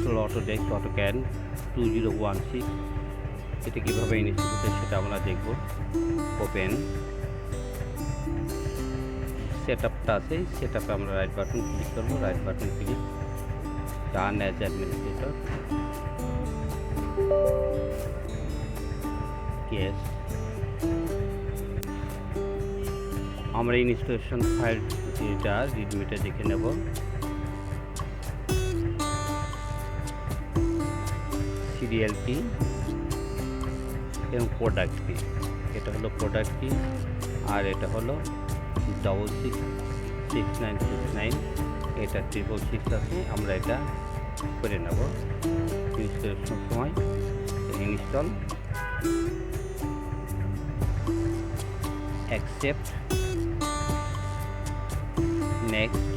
Install AutoCAD 2016 এটা কীভাবে install করতে সেটা আমরা দেখব। ওপেন সেটআপটা আছে, সেটআপে আমরা রাইট বাটন ক্লিক করব, right button click run as administrator. Yes, আমরা ইনস্টলেশন ফাইল যেটা রিডমিটা দেখে নেব। সিরিয়াল কি এবং প্রোডাক্ট কি, এটা হলো প্রোডাক্ট কি আর এটা হলো 666969, এটা 666 আছে। আমরা এটা করে নেব ইনস্টলেশন সময়। Install, accept, next.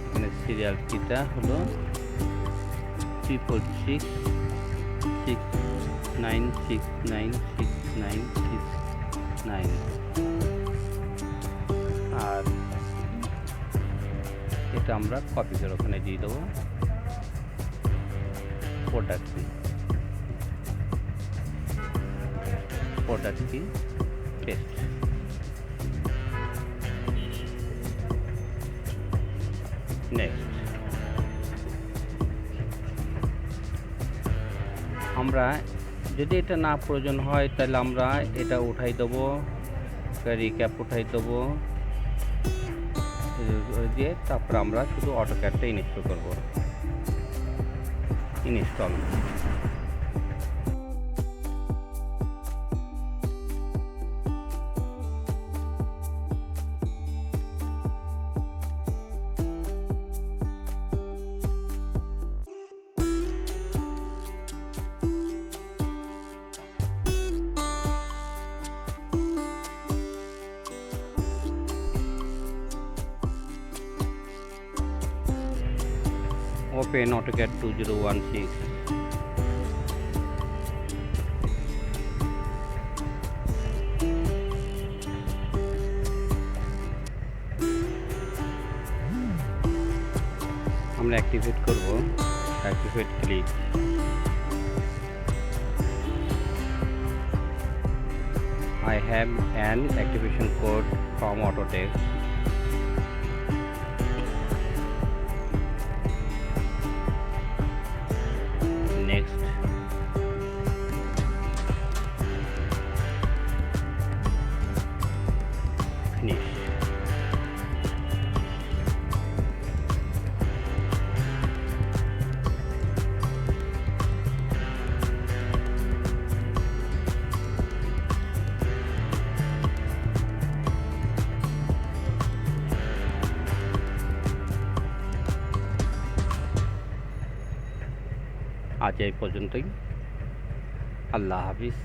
এখানে সিরিয়াল কিটা হলো 34669696969 আর এটা আমরা কপি করে ওখানে দিয়ে দেবো। প্রোডাক্ট কি পেস্ট। নেক্সট, আমরা যদি এটা না প্রয়োজন হয় তাহলে আমরা এটা উঠাই দেবো, রিক্যাপ উঠাই দেবো দিয়ে তারপর আমরা শুধু অটোক্যাডটা ইনস্টল করব। Install, Open AutoCAD 2016। আমরা অ্যাক্টিভেট করব, activate click. I have an activation code from Autodesk. Next, finish। আজ এই পর্যন্তই। আল্লাহ হাফিজ।